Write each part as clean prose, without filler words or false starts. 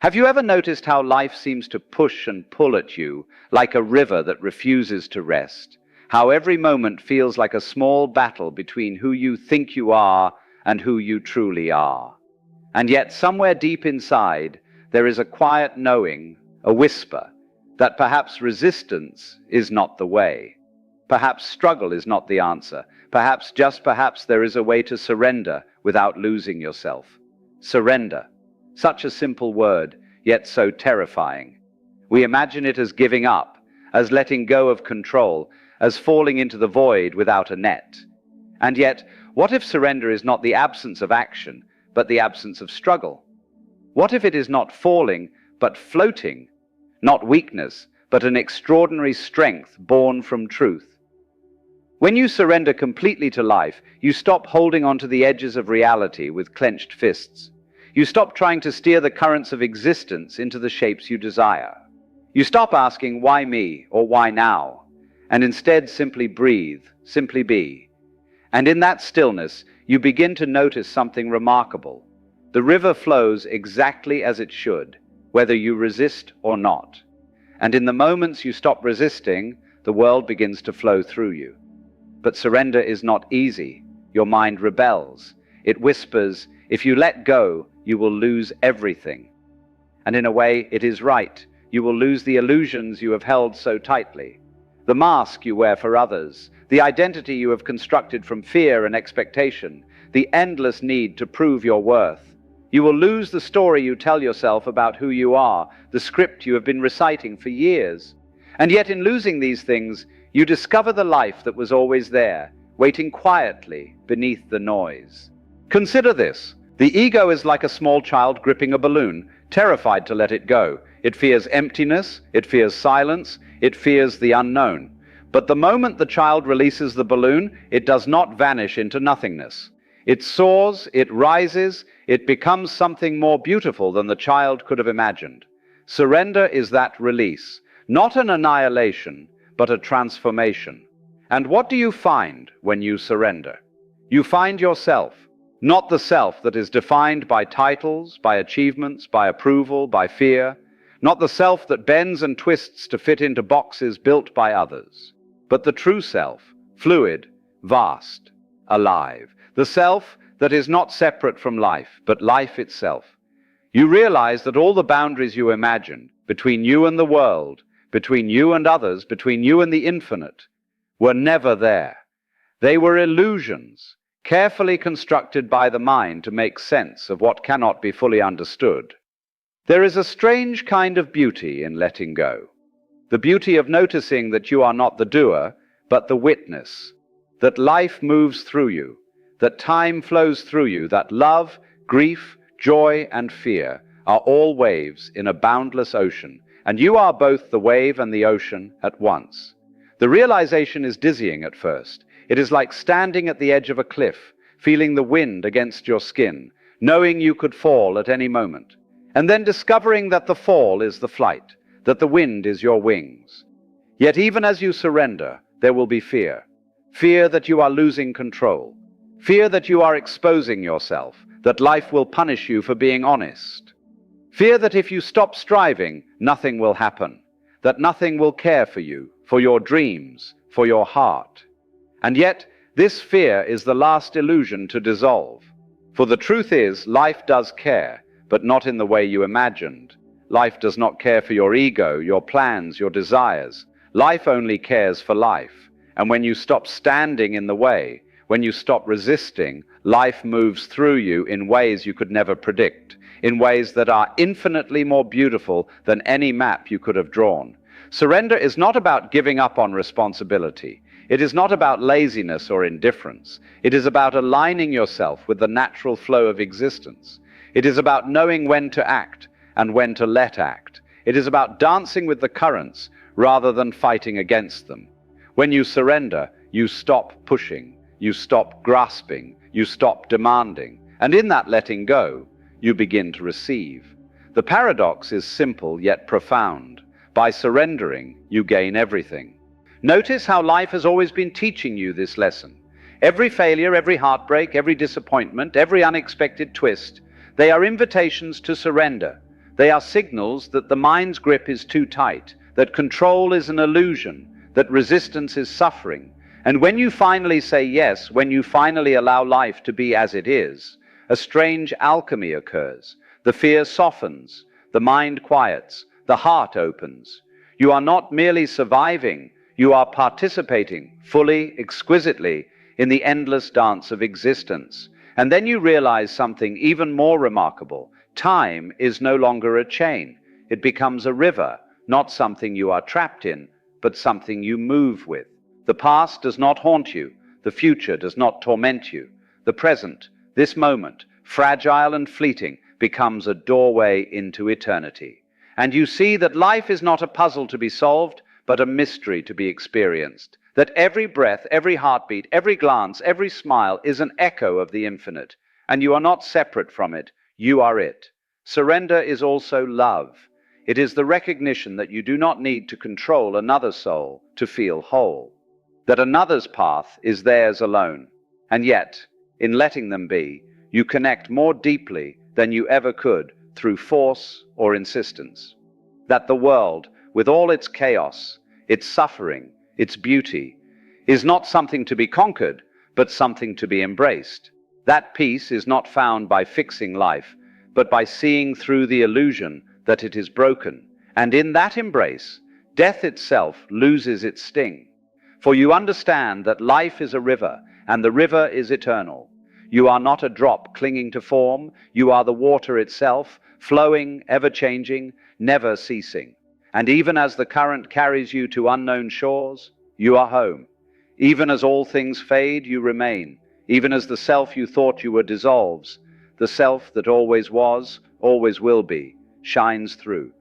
Have you ever noticed how life seems to push and pull at you like a river that refuses to rest? How every moment feels like a small battle between who you think you are and who you truly are. And yet somewhere deep inside, there is a quiet knowing, a whisper, that perhaps resistance is not the way. Perhaps struggle is not the answer. Perhaps, just perhaps, there is a way to surrender without losing yourself. Surrender. Such a simple word, yet so terrifying. We imagine it as giving up, as letting go of control, as falling into the void without a net. And yet, what if surrender is not the absence of action, but the absence of struggle? What if it is not falling, but floating? Not weakness, but an extraordinary strength born from truth. When you surrender completely to life, you stop holding onto the edges of reality with clenched fists. You stop trying to steer the currents of existence into the shapes you desire. You stop asking, why me, or why now? And instead simply breathe, simply be. And in that stillness, you begin to notice something remarkable. The river flows exactly as it should, whether you resist or not. And in the moments you stop resisting, the world begins to flow through you. But surrender is not easy. Your mind rebels. It whispers, if you let go, you will lose everything. And in a way, it is right. You will lose the illusions you have held so tightly, the mask you wear for others, the identity you have constructed from fear and expectation, the endless need to prove your worth. You will lose the story you tell yourself about who you are, the script you have been reciting for years. And yet in losing these things, you discover the life that was always there, waiting quietly beneath the noise. Consider this. The ego is like a small child gripping a balloon, terrified to let it go. It fears emptiness, it fears silence, it fears the unknown. But the moment the child releases the balloon, it does not vanish into nothingness. It soars, it rises, it becomes something more beautiful than the child could have imagined. Surrender is that release, not an annihilation, but a transformation. And what do you find when you surrender? You find yourself. Not the self that is defined by titles, by achievements, by approval, by fear. Not the self that bends and twists to fit into boxes built by others. But the true self, fluid, vast, alive. The self that is not separate from life, but life itself. You realize that all the boundaries you imagined, between you and the world, between you and others, between you and the infinite, were never there. They were illusions, carefully constructed by the mind to make sense of what cannot be fully understood. There is a strange kind of beauty in letting go. The beauty of noticing that you are not the doer, but the witness. That life moves through you, that time flows through you, that love, grief, joy, and fear are all waves in a boundless ocean, and you are both the wave and the ocean at once. The realization is dizzying at first. It is like standing at the edge of a cliff, feeling the wind against your skin, knowing you could fall at any moment, and then discovering that the fall is the flight, that the wind is your wings. Yet even as you surrender, there will be fear. Fear that you are losing control. Fear that you are exposing yourself, that life will punish you for being honest. Fear that if you stop striving, nothing will happen, that nothing will care for you, for your dreams, for your heart. And yet, this fear is the last illusion to dissolve. For the truth is, life does care, but not in the way you imagined. Life does not care for your ego, your plans, your desires. Life only cares for life. And when you stop standing in the way, when you stop resisting, life moves through you in ways you could never predict, in ways that are infinitely more beautiful than any map you could have drawn. Surrender is not about giving up on responsibility. It is not about laziness or indifference. It is about aligning yourself with the natural flow of existence. It is about knowing when to act and when to let act. It is about dancing with the currents rather than fighting against them. When you surrender, you stop pushing, you stop grasping, you stop demanding, and in that letting go, you begin to receive. The paradox is simple yet profound. By surrendering, you gain everything. Notice how life has always been teaching you this lesson. Every failure, every heartbreak, every disappointment, every unexpected twist, they are invitations to surrender, They are signals that the mind's grip is too tight, that control is an illusion, that resistance is suffering. And when you finally say yes, when you finally allow life to be as it is, a strange alchemy occurs. The fear softens, the mind quiets, the heart opens. You are not merely surviving, you are participating fully, exquisitely, in the endless dance of existence. And then you realize something even more remarkable. Time is no longer a chain. It becomes a river, not something you are trapped in, but something you move with. The past does not haunt you. The future does not torment you. The present, this moment, fragile and fleeting, becomes a doorway into eternity. And you see that life is not a puzzle to be solved, but a mystery to be experienced. That every breath, every heartbeat, every glance, every smile is an echo of the infinite. And you are not separate from it, you are it. Surrender is also love. It is the recognition that you do not need to control another soul to feel whole. That another's path is theirs alone. And yet, in letting them be, you connect more deeply than you ever could through force or insistence. That the world, with all its chaos, its suffering, its beauty, is not something to be conquered, but something to be embraced. That peace is not found by fixing life, but by seeing through the illusion that it is broken. And in that embrace, death itself loses its sting. For you understand that life is a river, and the river is eternal. You are not a drop clinging to form, you are the water itself, flowing, ever-changing, never ceasing. And even as the current carries you to unknown shores, you are home. Even as all things fade, you remain. Even as the self you thought you were dissolves, the self that always was, always will be, shines through.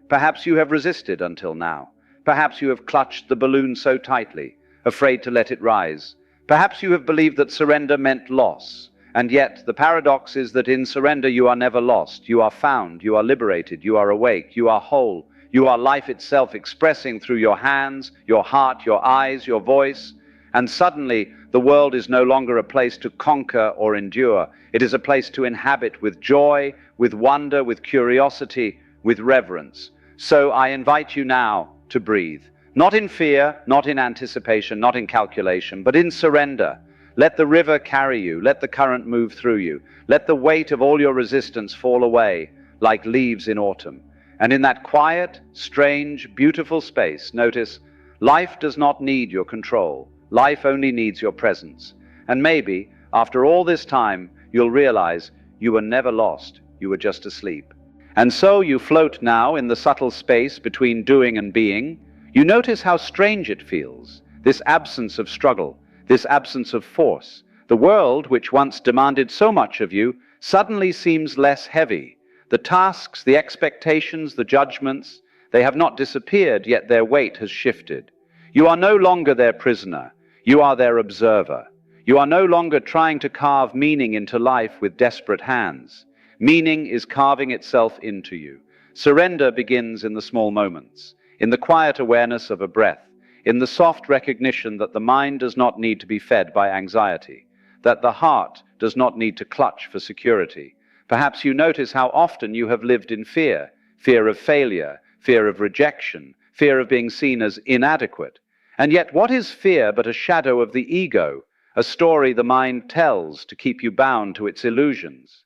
Perhaps you have resisted until now. Perhaps you have clutched the balloon so tightly, afraid to let it rise. Perhaps you have believed that surrender meant loss. And yet, the paradox is that in surrender you are never lost. You are found, you are liberated, you are awake, you are whole. You are life itself expressing through your hands, your heart, your eyes, your voice. And suddenly, the world is no longer a place to conquer or endure. It is a place to inhabit with joy, with wonder, with curiosity, with reverence. So I invite you now to breathe. Not in fear, not in anticipation, not in calculation, but in surrender. Let the river carry you. Let the current move through you. Let the weight of all your resistance fall away like leaves in autumn. And in that quiet, strange, beautiful space, notice, life does not need your control. Life only needs your presence. And maybe, after all this time, you'll realize you were never lost. You were just asleep. And so you float now in the subtle space between doing and being. You notice how strange it feels, this absence of struggle, this absence of force. The world, which once demanded so much of you, suddenly seems less heavy. The tasks, the expectations, the judgments, they have not disappeared, yet their weight has shifted. You are no longer their prisoner. You are their observer. You are no longer trying to carve meaning into life with desperate hands. Meaning is carving itself into you. Surrender begins in the small moments, in the quiet awareness of a breath, in the soft recognition that the mind does not need to be fed by anxiety, that the heart does not need to clutch for security. Perhaps you notice how often you have lived in fear, fear of failure, fear of rejection, fear of being seen as inadequate. And yet what is fear but a shadow of the ego, a story the mind tells to keep you bound to its illusions?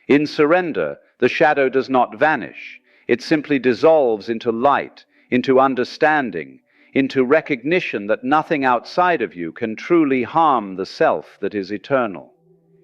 In surrender, the shadow does not vanish. It simply dissolves into light, into understanding, into recognition that nothing outside of you can truly harm the self that is eternal.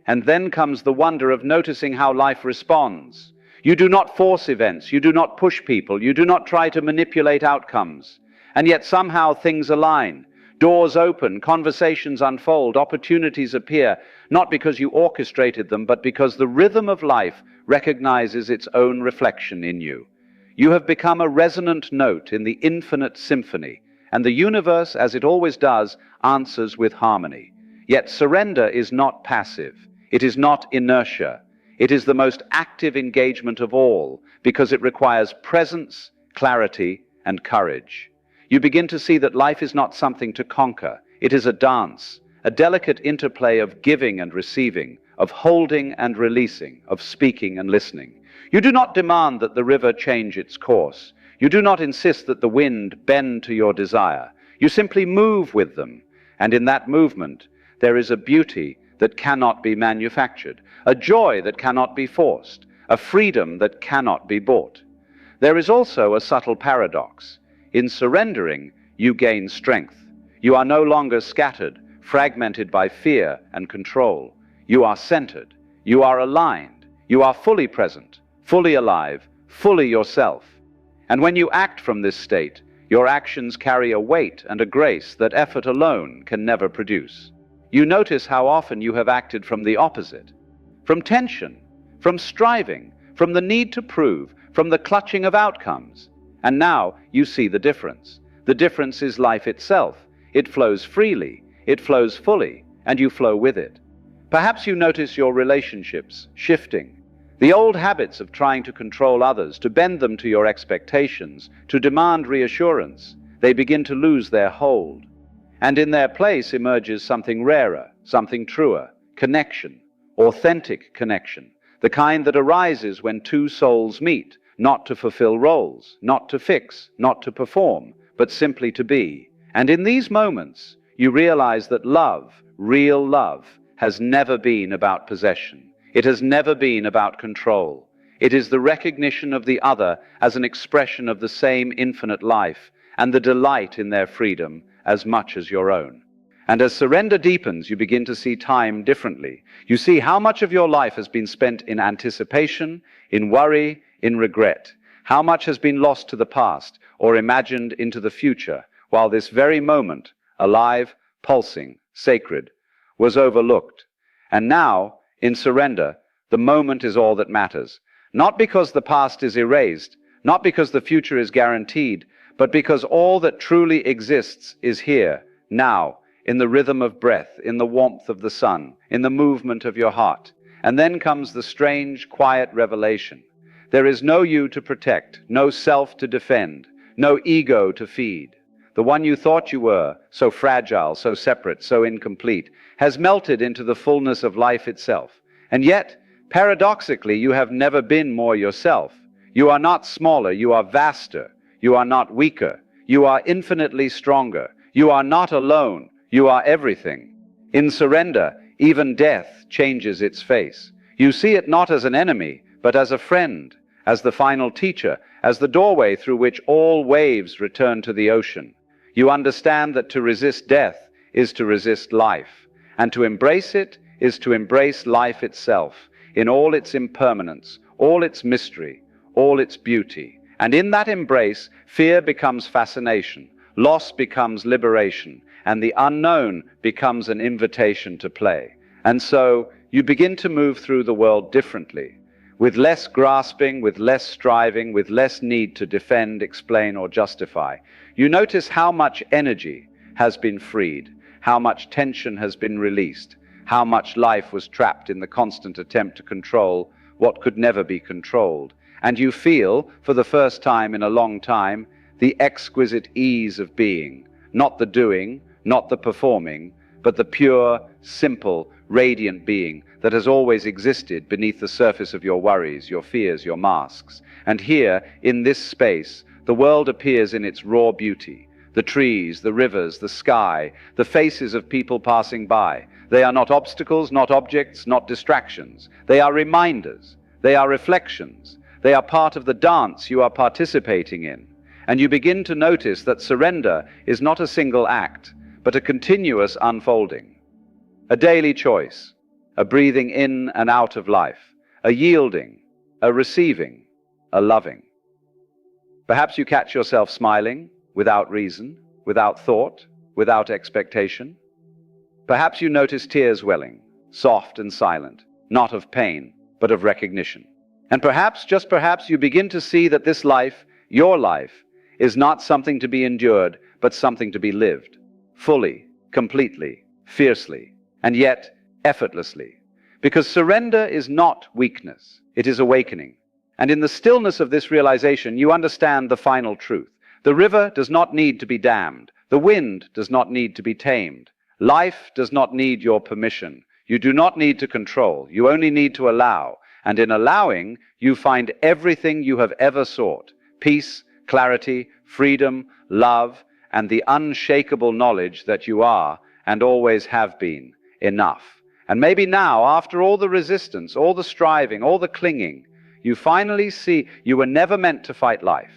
And then comes the wonder of noticing how life responds. You do not force events, you do not push people, you do not try to manipulate outcomes. And yet somehow things align. Doors open, conversations unfold, opportunities appear, not because you orchestrated them, but because the rhythm of life recognizes its own reflection in you. You have become a resonant note in the infinite symphony, and the universe, as it always does, answers with harmony. Yet surrender is not passive. It is not inertia. It is the most active engagement of all, because it requires presence, clarity, and courage. You begin to see that life is not something to conquer. It is a dance, a delicate interplay of giving and receiving, of holding and releasing, of speaking and listening. You do not demand that the river change its course. You do not insist that the wind bend to your desire. You simply move with them, and in that movement there is a beauty that cannot be manufactured, a joy that cannot be forced, a freedom that cannot be bought. There is also a subtle paradox. In surrendering, you gain strength. You are no longer scattered, fragmented by fear and control. You are centered. You are aligned. You are fully present, fully alive, fully yourself. And when you act from this state, your actions carry a weight and a grace that effort alone can never produce. You notice how often you have acted from the opposite, from tension, from striving, from the need to prove, from the clutching of outcomes. And now you see the difference. The difference is life itself. It flows freely, it flows fully, and you flow with it. Perhaps you notice your relationships shifting. The old habits of trying to control others, to bend them to your expectations, to demand reassurance, they begin to lose their hold. And in their place emerges something rarer, something truer, connection, authentic connection, the kind that arises when two souls meet, not to fulfill roles, not to fix, not to perform, but simply to be. And in these moments, you realize that love, real love, has never been about possession. It has never been about control. It is the recognition of the other as an expression of the same infinite life, and the delight in their freedom as much as your own. And as surrender deepens, you begin to see time differently. You see how much of your life has been spent in anticipation, in worry, in regret. How much has been lost to the past or imagined into the future, while this very moment, alive, pulsing, sacred, was overlooked. And now, in surrender, the moment is all that matters. Not because the past is erased, not because the future is guaranteed, but because all that truly exists is here, now, in the rhythm of breath, in the warmth of the sun, in the movement of your heart. And then comes the strange, quiet revelation. There is no you to protect, no self to defend, no ego to feed. The one you thought you were, so fragile, so separate, so incomplete, has melted into the fullness of life itself. And yet, paradoxically, you have never been more yourself. You are not smaller, you are vaster. You are not weaker. You are infinitely stronger. You are not alone. You are everything. In surrender, even death changes its face. You see it not as an enemy, but as a friend, as the final teacher, as the doorway through which all waves return to the ocean. You understand that to resist death is to resist life, and to embrace it is to embrace life itself, in all its impermanence, all its mystery, all its beauty. And in that embrace, fear becomes fascination, loss becomes liberation, and the unknown becomes an invitation to play. And so, you begin to move through the world differently, with less grasping, with less striving, with less need to defend, explain, or justify. You notice how much energy has been freed, how much tension has been released, how much life was trapped in the constant attempt to control what could never be controlled. And you feel, for the first time in a long time, the exquisite ease of being, not the doing, not the performing, but the pure, simple, radiant being that has always existed beneath the surface of your worries, your fears, your masks. And here, in this space, the world appears in its raw beauty. The trees, the rivers, the sky, the faces of people passing by. They are not obstacles, not objects, not distractions. They are reminders. They are reflections. They are part of the dance you are participating in. And you begin to notice that surrender is not a single act, but a continuous unfolding. A daily choice, a breathing in and out of life, a yielding, a receiving, a loving. Perhaps you catch yourself smiling, without reason, without thought, without expectation. Perhaps you notice tears welling, soft and silent, not of pain, but of recognition. And perhaps, just perhaps, you begin to see that this life, your life, is not something to be endured, but something to be lived, fully, completely, fiercely, and yet effortlessly. Because surrender is not weakness, it is awakening. And in the stillness of this realization, you understand the final truth. The river does not need to be dammed. The wind does not need to be tamed. Life does not need your permission. You do not need to control. You only need to allow. And in allowing, you find everything you have ever sought: peace, clarity, freedom, love, and the unshakable knowledge that you are, and always have been, enough. And maybe now, after all the resistance, all the striving, all the clinging, you finally see you were never meant to fight life.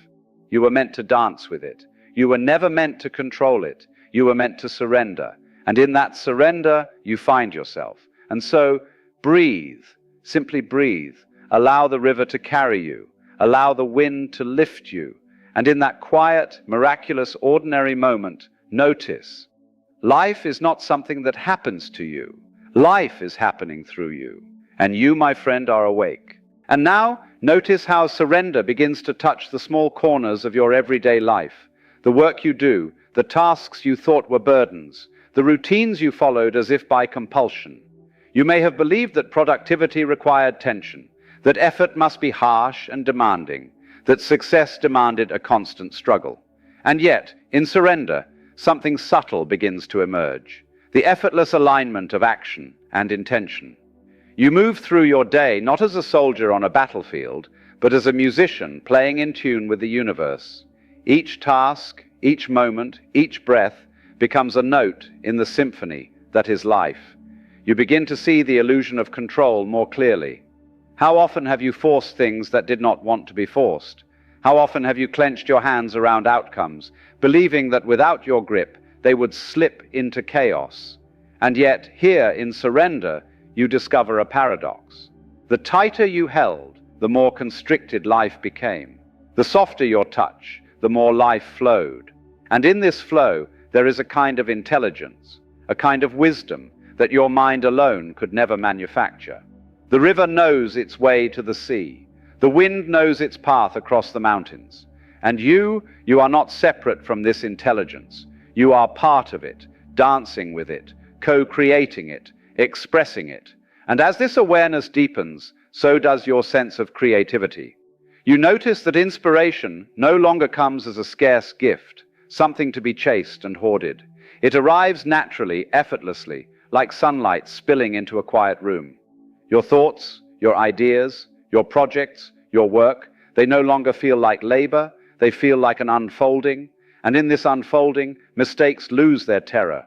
You were meant to dance with it. You were never meant to control it. You were meant to surrender. And in that surrender, you find yourself. And so, breathe. Simply breathe. Allow the river to carry you. Allow the wind to lift you. And in that quiet, miraculous, ordinary moment, notice. Life is not something that happens to you. Life is happening through you. And you, my friend, are awake. And now, notice how surrender begins to touch the small corners of your everyday life. The work you do, the tasks you thought were burdens, the routines you followed as if by compulsion. You may have believed that productivity required tension, that effort must be harsh and demanding, that success demanded a constant struggle. And yet, in surrender, something subtle begins to emerge: the effortless alignment of action and intention. You move through your day not as a soldier on a battlefield, but as a musician playing in tune with the universe. Each task, each moment, each breath becomes a note in the symphony that is life. You begin to see the illusion of control more clearly. How often have you forced things that did not want to be forced? How often have you clenched your hands around outcomes, believing that without your grip, they would slip into chaos? And yet, here in surrender, you discover a paradox. The tighter you held, the more constricted life became. The softer your touch, the more life flowed. And in this flow, there is a kind of intelligence, a kind of wisdom that your mind alone could never manufacture. The river knows its way to the sea. The wind knows its path across the mountains. And you are not separate from this intelligence. You are part of it, dancing with it, co-creating it, expressing it. And as this awareness deepens, so does your sense of creativity. You notice that inspiration no longer comes as a scarce gift, something to be chased and hoarded. It arrives naturally, effortlessly, like sunlight spilling into a quiet room. Your thoughts, your ideas, your projects, your work, they no longer feel like labor, they feel like an unfolding. And in this unfolding, mistakes lose their terror.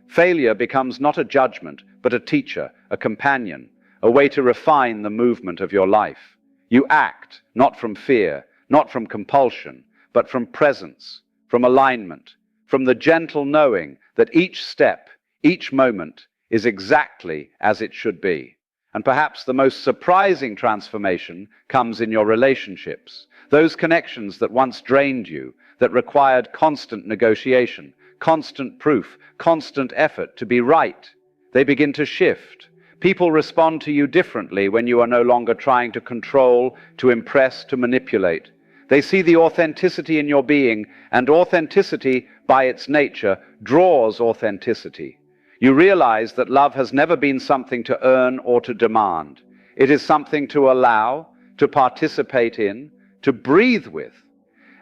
Failure becomes not a judgment, but a teacher, a companion, a way to refine the movement of your life. You act, not from fear, not from compulsion, but from presence, from alignment, from the gentle knowing that each step, each moment is exactly as it should be. And perhaps the most surprising transformation comes in your relationships, those connections that once drained you, that required constant negotiation, constant proof, constant effort to be right. They begin to shift. People respond to you differently when you are no longer trying to control, to impress, to manipulate. They see the authenticity in your being, and authenticity, by its nature, draws authenticity. You realize that love has never been something to earn or to demand. It is something to allow, to participate in, to breathe with.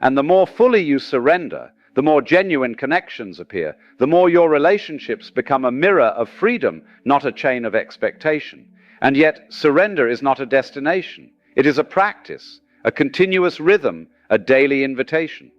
And the more fully you surrender, the more genuine connections appear, the more your relationships become a mirror of freedom, not a chain of expectation. And yet, surrender is not a destination. It is a practice, a continuous rhythm, a daily invitation.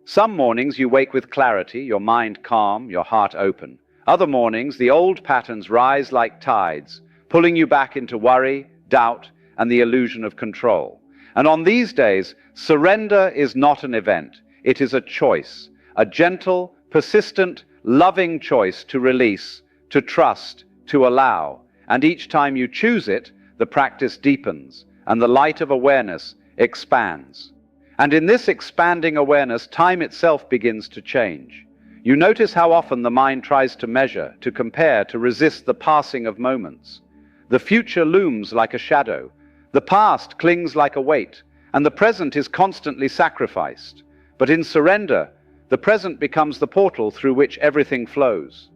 Some mornings you wake with clarity, your mind calm, your heart open. Other mornings, the old patterns rise like tides, pulling you back into worry, doubt, and the illusion of control. And on these days, surrender is not an event. It is a choice, a gentle, persistent, loving choice to release, to trust, to allow. And each time you choose it, the practice deepens, and the light of awareness expands. And in this expanding awareness, time itself begins to change. You notice how often the mind tries to measure, to compare, to resist the passing of moments. The future looms like a shadow. The past clings like a weight, and the present is constantly sacrificed. But in surrender, the present becomes the portal through which everything flows.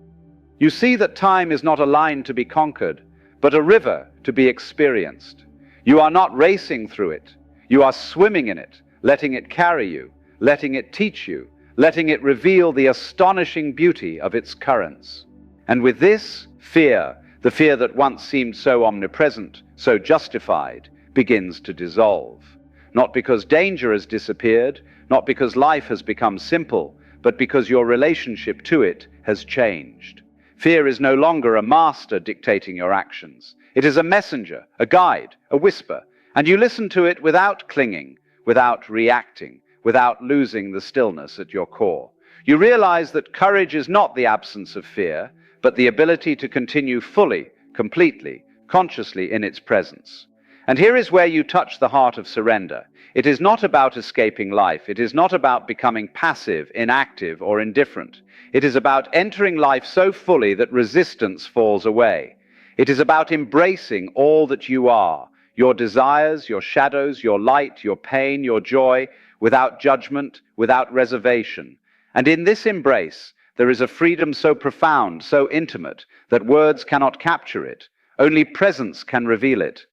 You see that time is not a line to be conquered, but a river to be experienced. You are not racing through it. You are swimming in it, letting it carry you, letting it teach you, letting it reveal the astonishing beauty of its currents. And with this, fear, the fear that once seemed so omnipresent, so justified, begins to dissolve. Not because danger has disappeared, not because life has become simple, but because your relationship to it has changed. Fear is no longer a master dictating your actions. It is a messenger, a guide, a whisper, and you listen to it without clinging, without reacting, without losing the stillness at your core. You realize that courage is not the absence of fear, but the ability to continue fully, completely, consciously in its presence. And here is where you touch the heart of surrender. It is not about escaping life. It is not about becoming passive, inactive, or indifferent. It is about entering life so fully that resistance falls away. It is about embracing all that you are, your desires, your shadows, your light, your pain, your joy, without judgment, without reservation. And in this embrace, there is a freedom so profound, so intimate, that words cannot capture it. Only presence can reveal it.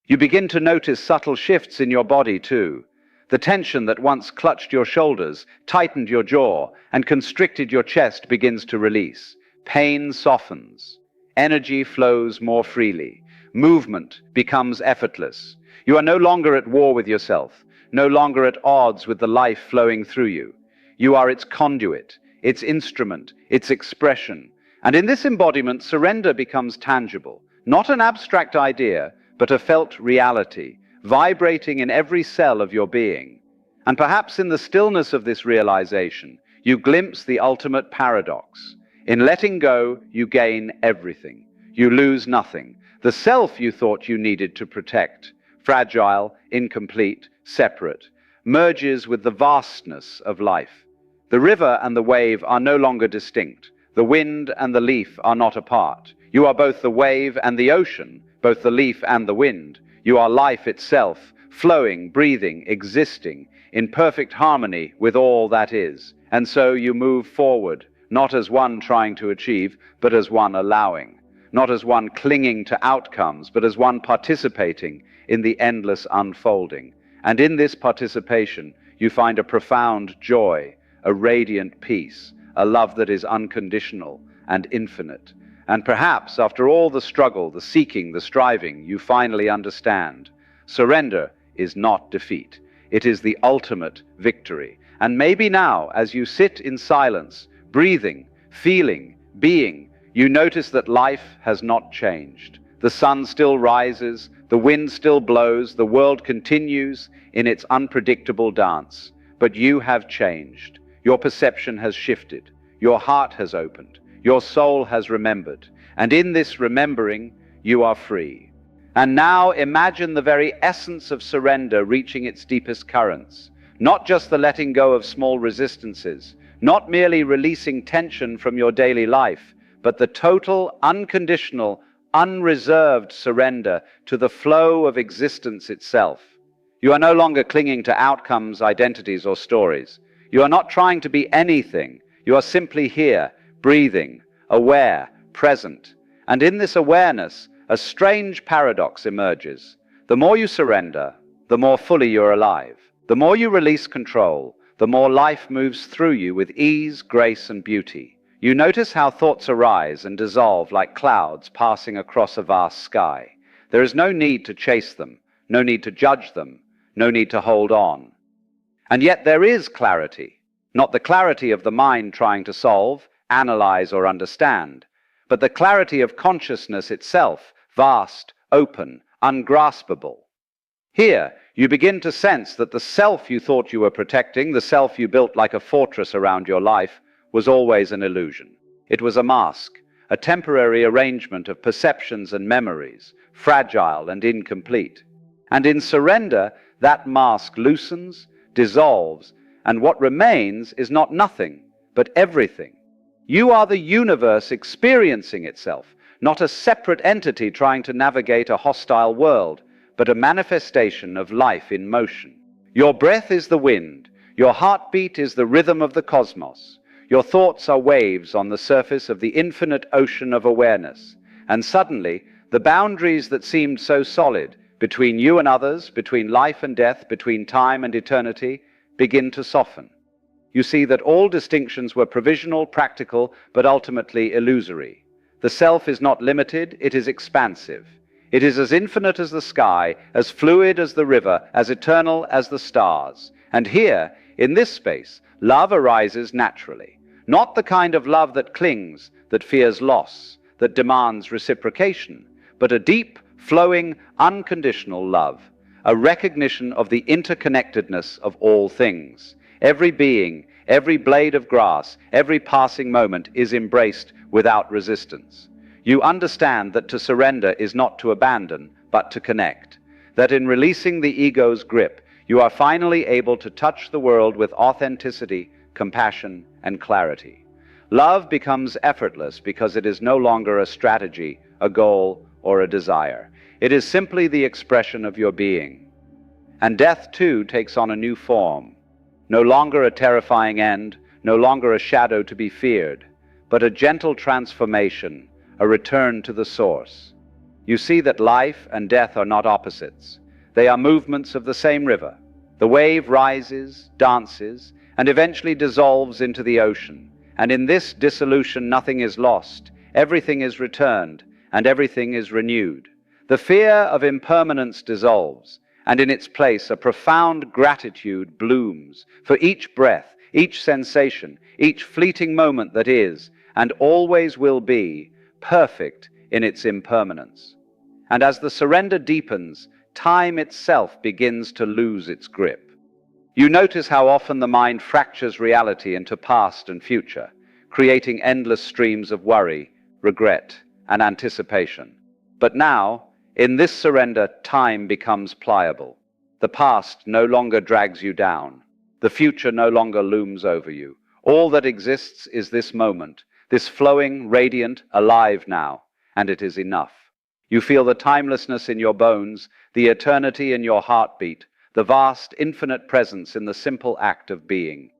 You begin to notice subtle shifts in your body too. The tension that once clutched your shoulders, tightened your jaw, and constricted your chest begins to release. Pain softens. Energy flows more freely. Movement becomes effortless. You are no longer at war with yourself, no longer at odds with the life flowing through you. You are its conduit, its instrument, its expression. And in this embodiment, surrender becomes tangible, not an abstract idea, but a felt reality, vibrating in every cell of your being. And perhaps in the stillness of this realization, you glimpse the ultimate paradox. In letting go, you gain everything. You lose nothing. The self you thought you needed to protect, fragile, incomplete, separate, merges with the vastness of life. The river and the wave are no longer distinct. The wind and the leaf are not apart. You are both the wave and the ocean, both the leaf and the wind. You are life itself, flowing, breathing, existing, in perfect harmony with all that is. And so you move forward, not as one trying to achieve, but as one allowing. Not as one clinging to outcomes, but as one participating in the endless unfolding. And in this participation, you find a profound joy, a radiant peace, a love that is unconditional and infinite. And perhaps, after all the struggle, the seeking, the striving, you finally understand. Surrender is not defeat. It is the ultimate victory. And maybe now, as you sit in silence, breathing, feeling, being, you notice that life has not changed. The sun still rises, the wind still blows, the world continues in its unpredictable dance. But you have changed. Your perception has shifted. Your heart has opened. Your soul has remembered, and in this remembering, you are free. And now imagine the very essence of surrender reaching its deepest currents. Not just the letting go of small resistances, not merely releasing tension from your daily life, but the total, unconditional, unreserved surrender to the flow of existence itself. You are no longer clinging to outcomes, identities, or stories. You are not trying to be anything. You are simply here, breathing, aware, present. And in this awareness, a strange paradox emerges. The more you surrender, the more fully you're alive. The more you release control, the more life moves through you with ease, grace, and beauty. You notice how thoughts arise and dissolve like clouds passing across a vast sky. There is no need to chase them, no need to judge them, no need to hold on. And yet there is clarity, not the clarity of the mind trying to solve, analyze, or understand, but the clarity of consciousness itself, vast, open, ungraspable. Here, you begin to sense that the self you thought you were protecting, the self you built like a fortress around your life, was always an illusion. It was a mask, a temporary arrangement of perceptions and memories, fragile and incomplete. And in surrender, that mask loosens, dissolves, and what remains is not nothing, but everything. You are the universe experiencing itself, not a separate entity trying to navigate a hostile world, but a manifestation of life in motion. Your breath is the wind, your heartbeat is the rhythm of the cosmos, your thoughts are waves on the surface of the infinite ocean of awareness, and suddenly, the boundaries that seemed so solid, between you and others, between life and death, between time and eternity, begin to soften. You see that all distinctions were provisional, practical, but ultimately illusory. The self is not limited, it is expansive. It is as infinite as the sky, as fluid as the river, as eternal as the stars. And here, in this space, love arises naturally. Not the kind of love that clings, that fears loss, that demands reciprocation, but a deep, flowing, unconditional love, a recognition of the interconnectedness of all things. Every being, every blade of grass, every passing moment is embraced without resistance. You understand that to surrender is not to abandon, but to connect. That in releasing the ego's grip, you are finally able to touch the world with authenticity, compassion, and clarity. Love becomes effortless because it is no longer a strategy, a goal, or a desire. It is simply the expression of your being. And death, too, takes on a new form. No longer a terrifying end, no longer a shadow to be feared, but a gentle transformation, a return to the source. You see that life and death are not opposites. They are movements of the same river. The wave rises, dances, and eventually dissolves into the ocean. And in this dissolution, nothing is lost, everything is returned, and everything is renewed. The fear of impermanence dissolves, and in its place a profound gratitude blooms for each breath, each sensation, each fleeting moment that is, and always will be, perfect in its impermanence. And as the surrender deepens, time itself begins to lose its grip. You notice how often the mind fractures reality into past and future, creating endless streams of worry, regret, and anticipation. But now, in this surrender, time becomes pliable. The past no longer drags you down. The future no longer looms over you. All that exists is this moment, this flowing, radiant, alive now, and it is enough. You feel the timelessness in your bones, the eternity in your heartbeat, the vast, infinite presence in the simple act of being.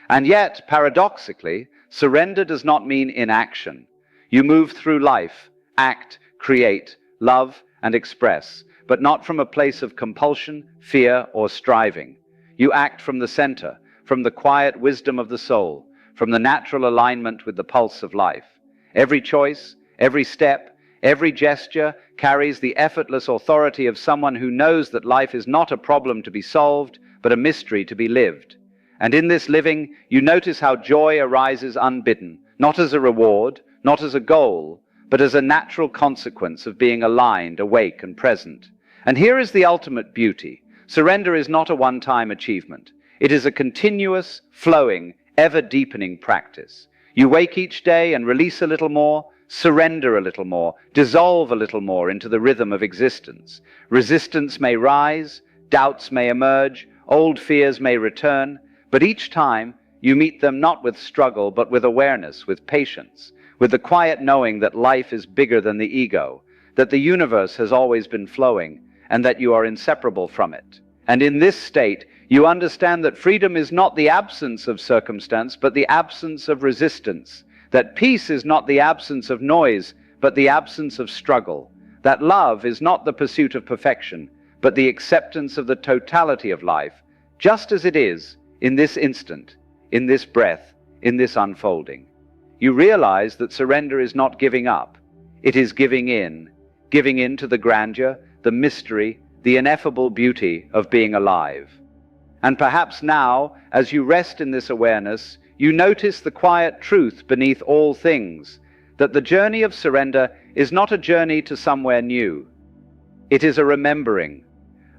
And yet, paradoxically, surrender does not mean inaction. You move through life, act, create, love, and express, but not from a place of compulsion, fear, or striving. You act from the center, from the quiet wisdom of the soul, from the natural alignment with the pulse of life. Every choice, every step, every gesture carries the effortless authority of someone who knows that life is not a problem to be solved, but a mystery to be lived. And in this living, you notice how joy arises unbidden, not as a reward, not as a goal, but as a natural consequence of being aligned, awake, and present. And here is the ultimate beauty. Surrender is not a one-time achievement. It is a continuous, flowing, ever-deepening practice. You wake each day and release a little more, surrender a little more, dissolve a little more into the rhythm of existence. Resistance may rise, doubts may emerge, old fears may return, but each time you meet them not with struggle, but with awareness, with patience, with the quiet knowing that life is bigger than the ego, that the universe has always been flowing, and that you are inseparable from it. And in this state, you understand that freedom is not the absence of circumstance, but the absence of resistance. That peace is not the absence of noise, but the absence of struggle. That love is not the pursuit of perfection, but the acceptance of the totality of life, just as it is, in this instant, in this breath, in this unfolding. You realize that surrender is not giving up. It is giving in to the grandeur, the mystery, the ineffable beauty of being alive. And perhaps now, as you rest in this awareness, you notice the quiet truth beneath all things, that the journey of surrender is not a journey to somewhere new. It is a remembering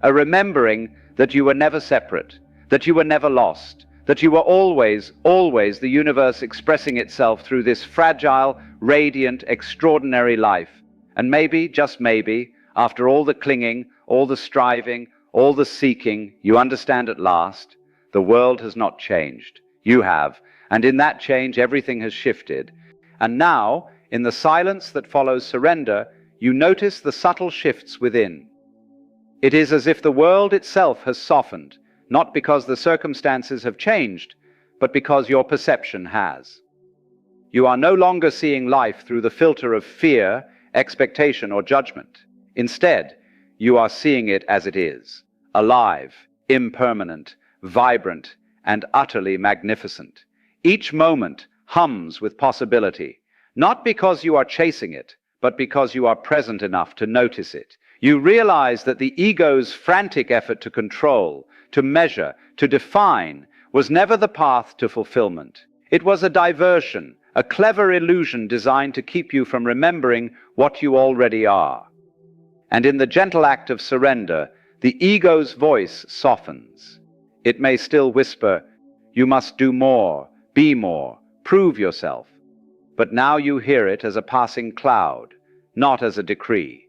that you were never separate, that you were never lost, that you were always, always the universe expressing itself through this fragile, radiant, extraordinary life. And maybe, just maybe, after all the clinging, all the striving, all the seeking, you understand at last, the world has not changed. You have, and in that change everything has shifted. And now, in the silence that follows surrender, you notice the subtle shifts within. It is as if the world itself has softened, not because the circumstances have changed, but because your perception has. You are no longer seeing life through the filter of fear, expectation, or judgment. Instead, you are seeing it as it is, alive, impermanent, vibrant, and utterly magnificent. Each moment hums with possibility, not because you are chasing it, but because you are present enough to notice it. You realize that the ego's frantic effort to control, to measure, to define, was never the path to fulfillment. It was a diversion, a clever illusion designed to keep you from remembering what you already are. And in the gentle act of surrender, the ego's voice softens. It may still whisper, "You must do more, be more, prove yourself." But now you hear it as a passing cloud, not as a decree.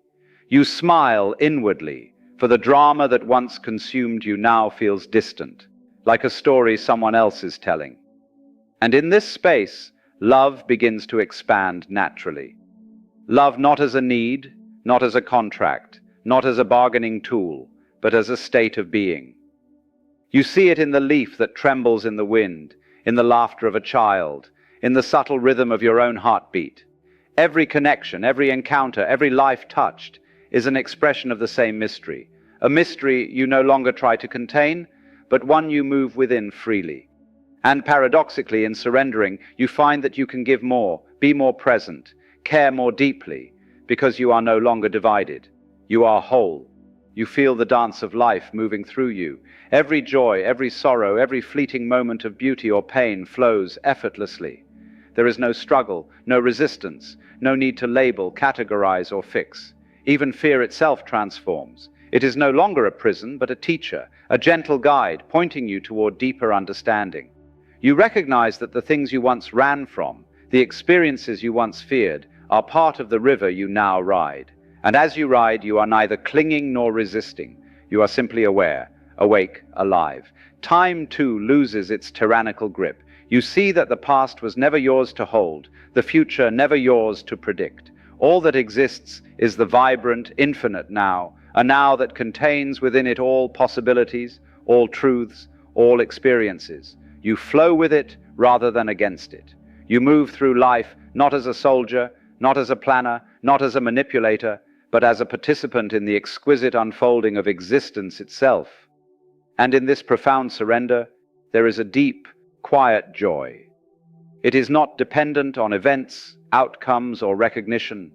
You smile inwardly, for the drama that once consumed you now feels distant, like a story someone else is telling. And in this space, love begins to expand naturally. Love not as a need, not as a contract, not as a bargaining tool, but as a state of being. You see it in the leaf that trembles in the wind, in the laughter of a child, in the subtle rhythm of your own heartbeat. Every connection, every encounter, every life touched is an expression of the same mystery, a mystery you no longer try to contain, but one you move within freely. And paradoxically, in surrendering, you find that you can give more, be more present, care more deeply, because you are no longer divided. You are whole. You feel the dance of life moving through you. Every joy, every sorrow, every fleeting moment of beauty or pain flows effortlessly. There is no struggle, no resistance, no need to label, categorize, or fix. Even fear itself transforms. It is no longer a prison, but a teacher, a gentle guide, pointing you toward deeper understanding. You recognize that the things you once ran from, the experiences you once feared, are part of the river you now ride. And as you ride, you are neither clinging nor resisting. You are simply aware, awake, alive. Time, too, loses its tyrannical grip. You see that the past was never yours to hold, the future never yours to predict. All that exists is the vibrant, infinite now, a now that contains within it all possibilities, all truths, all experiences. You flow with it rather than against it. You move through life not as a soldier, not as a planner, not as a manipulator, but as a participant in the exquisite unfolding of existence itself. And in this profound surrender, there is a deep, quiet joy. It is not dependent on events, outcomes, or recognition.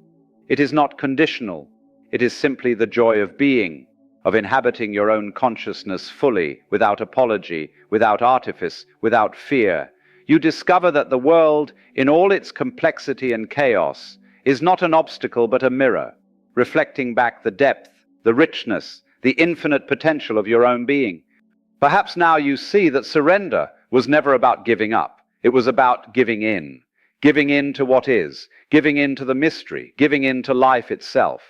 It is not conditional. It is simply the joy of being, of inhabiting your own consciousness fully, without apology, without artifice, without fear. You discover that the world, in all its complexity and chaos, is not an obstacle but a mirror, reflecting back the depth, the richness, the infinite potential of your own being. Perhaps now you see that surrender was never about giving up. It was about giving in to what is, giving in to the mystery, giving in to life itself.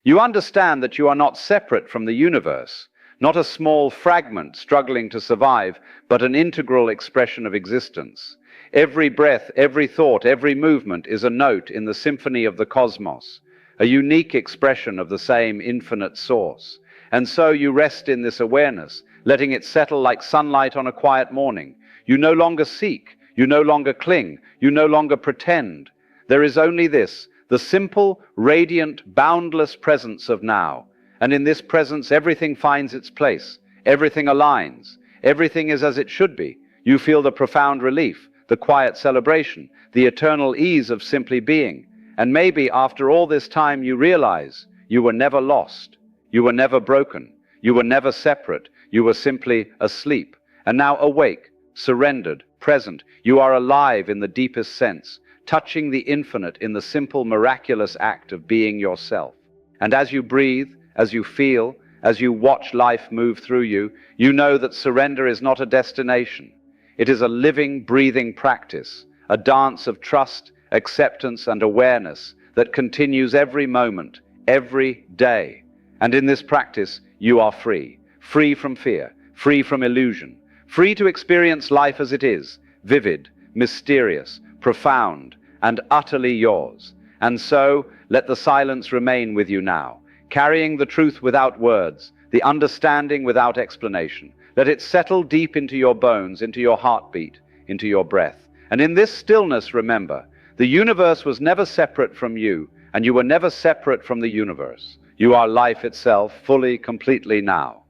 You understand that you are not separate from the universe, not a small fragment struggling to survive, but an integral expression of existence. Every breath, every thought, every movement is a note in the symphony of the cosmos, a unique expression of the same infinite source. And so you rest in this awareness, letting it settle like sunlight on a quiet morning. You no longer seek, you no longer cling, you no longer pretend. There is only this, the simple, radiant, boundless presence of now. And in this presence, everything finds its place, everything aligns, everything is as it should be. You feel the profound relief, the quiet celebration, the eternal ease of simply being. And maybe after all this time you realize you were never lost, you were never broken, you were never separate, you were simply asleep. And now awake, surrendered, present, you are alive in the deepest sense, touching the infinite in the simple, miraculous act of being yourself. And as you breathe, as you feel, as you watch life move through you, you know that surrender is not a destination. It is a living, breathing practice, a dance of trust, acceptance, and awareness that continues every moment, every day. And in this practice, you are free, free from fear, free from illusion, free to experience life as it is, vivid, mysterious, profound, and utterly yours. And so, let the silence remain with you now, carrying the truth without words, the understanding without explanation. Let it settle deep into your bones, into your heartbeat, into your breath. And in this stillness, remember, the universe was never separate from you, and you were never separate from the universe. You are life itself, fully, completely now.